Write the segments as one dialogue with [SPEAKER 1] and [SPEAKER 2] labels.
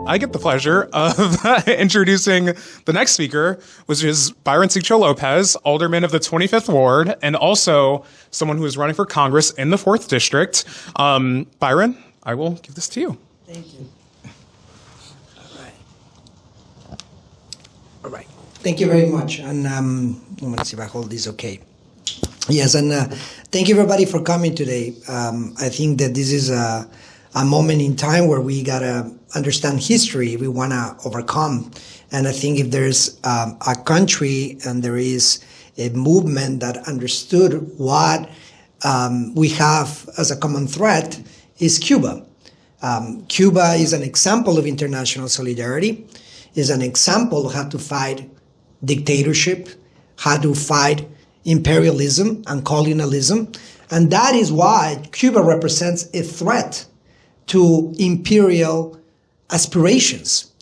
[SPEAKER 1] I get the pleasure of introducing the next speaker, which is Byron Sigcho Lopez, alderman of the 25th Ward, and also someone who is running for Congress in the 4th District. Byron, I will give this to you.
[SPEAKER 2] Thank you. All right. Thank you very much. And let me see if I hold this okay. Yes, and thank you everybody for coming today. I think that this is a moment in time where we gotta understand history. We wanna overcome, and I think if there's a country and there is a movement that understood what we have as a common threat, is Cuba. Cuba is an example of international solidarity, is an example of how to fight dictatorship, how to fight imperialism and colonialism, and that is why Cuba represents a threat to imperial aspirations.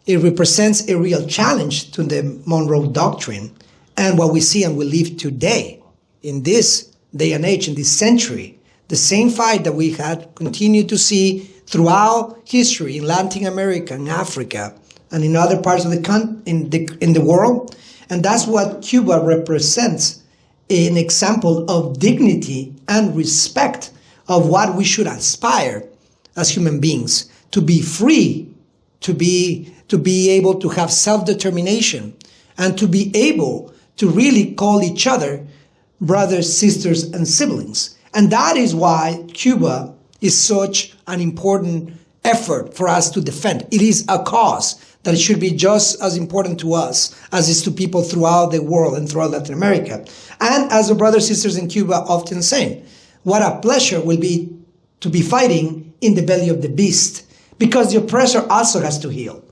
[SPEAKER 2] It represents a real challenge to the Monroe Doctrine and what we see and we live today in this day and age, in this century. The same fight that we had continued to see throughout history in Latin America and Africa and in other parts of the world. And that's what Cuba represents, an example of dignity and respect of what we should aspire as human beings, to be free, to be able to have self-determination, and to be able to really call each other brothers, sisters, and siblings. And that is why Cuba is such an important effort for us to defend. It is a cause that it should be just as important to us as it is to people throughout the world and throughout Latin America. And as the brothers and sisters in Cuba often say, what a pleasure will be to be fighting in the belly of the beast, because the oppressor also has to heal.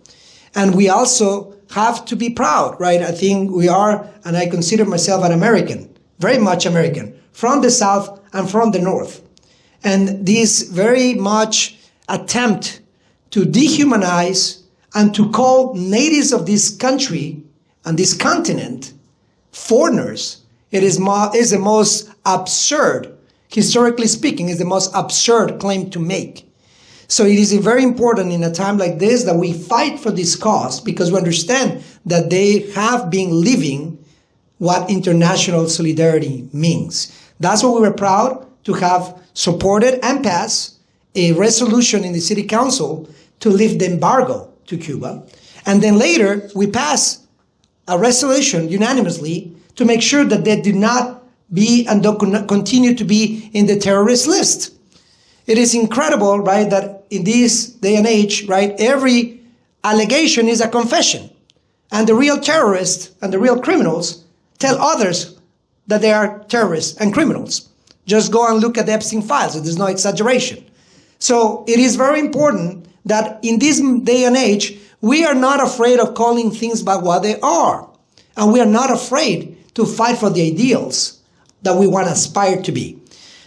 [SPEAKER 2] And we also have to be proud, right? I think we are, and I consider myself an American, very much American, from the South and from the North. And this very much attempt to dehumanize and to call natives of this country and this continent foreigners, it is the most absurd, historically speaking, is the most absurd claim to make. So it is very important in a time like this that we fight for this cause, because we understand that they have been living what international solidarity means. That's why we were proud to have supported and passed a resolution in the City Council to lift the embargo to Cuba. And then later we passed a resolution unanimously to make sure that they do not be and don't continue to be in the terrorist list. It is incredible, right, that in this day and age, right, every allegation is a confession. And the real terrorists and the real criminals tell others that they are terrorists and criminals. Just go and look at the Epstein files. There's no exaggeration. So it is very important that in this day and age, we are not afraid of calling things by what they are. And we are not afraid to fight for the ideals that we want to aspire to be.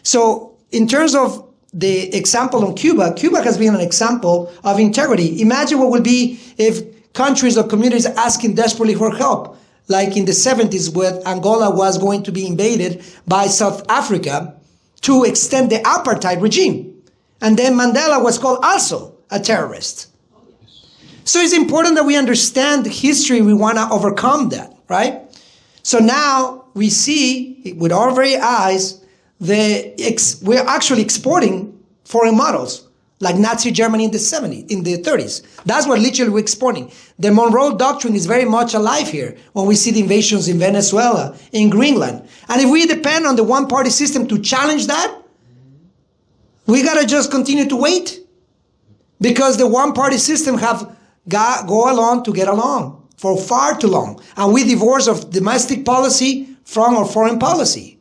[SPEAKER 2] So in terms of the example on Cuba, Cuba has been an example of integrity. Imagine what would be if countries or communities asking desperately for help, like in the 70s when Angola was going to be invaded by South Africa to extend the apartheid regime. And then Mandela was called also a terrorist. So it's important that we understand the history. We want to overcome that, right? So now we see with our very eyes, we're actually exporting foreign models like Nazi Germany in the 30s. That's what literally we're exporting. The Monroe Doctrine is very much alive here when we see the invasions in Venezuela, in Greenland. And if we depend on the one-party system to challenge that, we got to just continue to wait, because the one-party system have go along to get along for far too long. And we divorce of domestic policy from our foreign policy.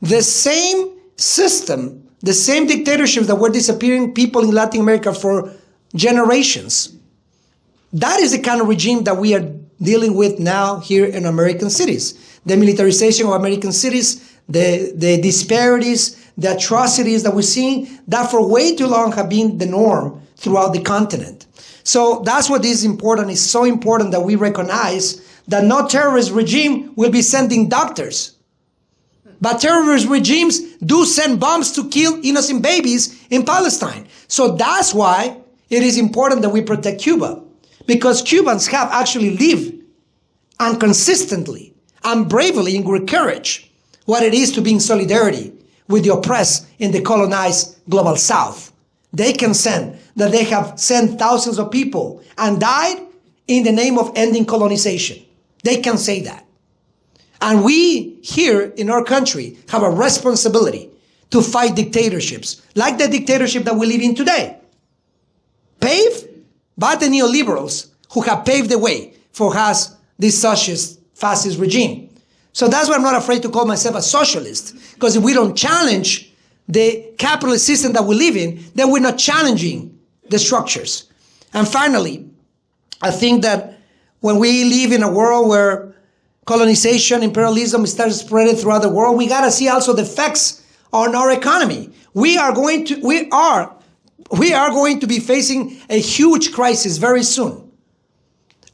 [SPEAKER 2] The same system, the same dictatorships that were disappearing people in Latin America for generations, that is the kind of regime that we are dealing with now here in American cities. The militarization of American cities, the disparities, the atrocities that we're seeing, that for way too long have been the norm throughout the continent. So that's what is important. It's so important that we recognize that no terrorist regime will be sending doctors. But terrorist regimes do send bombs to kill innocent babies in Palestine. So that's why it is important that we protect Cuba, because Cubans have actually lived and consistently and bravely and with courage what it is to be in solidarity with the oppressed in the colonized global South. They can send that they have sent thousands of people and died in the name of ending colonization. They can say that. And we here in our country have a responsibility to fight dictatorships, like the dictatorship that we live in today. Paved by the neoliberals who have paved the way for us, this socialist, fascist regime. So that's why I'm not afraid to call myself a socialist, because if we don't challenge the capitalist system that we live in, then we're not challenging the structures. And finally, I think that when we live in a world where colonization, imperialism starts spreading throughout the world, we got to see also the effects on our economy. We are going to be facing a huge crisis very soon.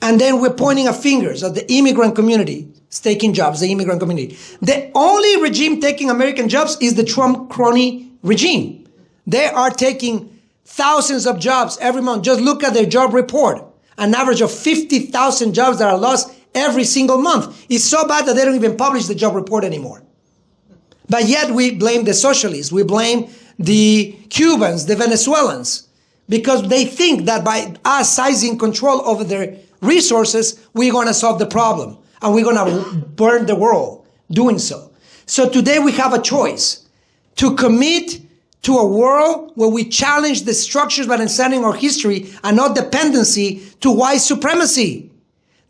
[SPEAKER 2] And then we're pointing our fingers at the immigrant community taking jobs, the immigrant community. The only regime taking American jobs is the Trump crony regime. They are taking thousands of jobs every month. Just look at their job report. An average of 50,000 jobs that are lost every single month. It's so bad that they don't even publish the job report anymore. But yet we blame the socialists. We blame the Cubans, the Venezuelans, because they think that by us seizing control over their resources, we're going to solve the problem. And we're going to burn the world doing so. So today we have a choice to commit to a world where we challenge the structures by understanding our history and not dependency to white supremacy.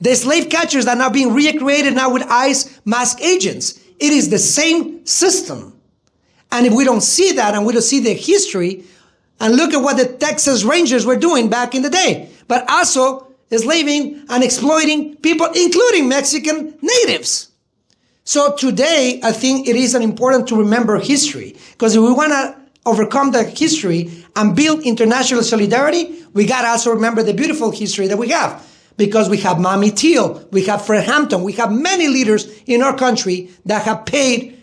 [SPEAKER 2] The slave catchers are now being recreated now with ICE mask agents. It is the same system. And if we don't see that and we don't see the history, and look at what the Texas Rangers were doing back in the day, but also enslaving and exploiting people, including Mexican natives. So today, I think it is important to remember history, because if we want to overcome the history and build international solidarity, we got to also remember the beautiful history that we have, because we have Mamie Till, we have Fred Hampton, we have many leaders in our country that have paid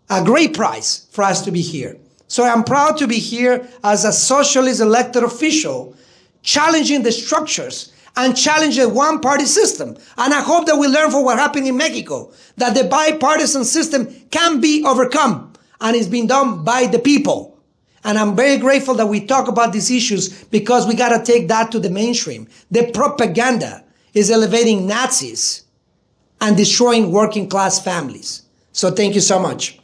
[SPEAKER 2] a great price for us to be here. So I'm proud to be here as a socialist elected official, challenging the structures and challenge the one-party system. And I hope that we learn from what happened in Mexico, that the bipartisan system can be overcome, and it's been done by the people. And I'm very grateful that we talk about these issues, because we got to take that to the mainstream. The propaganda is elevating Nazis and destroying working class families. So thank you so much.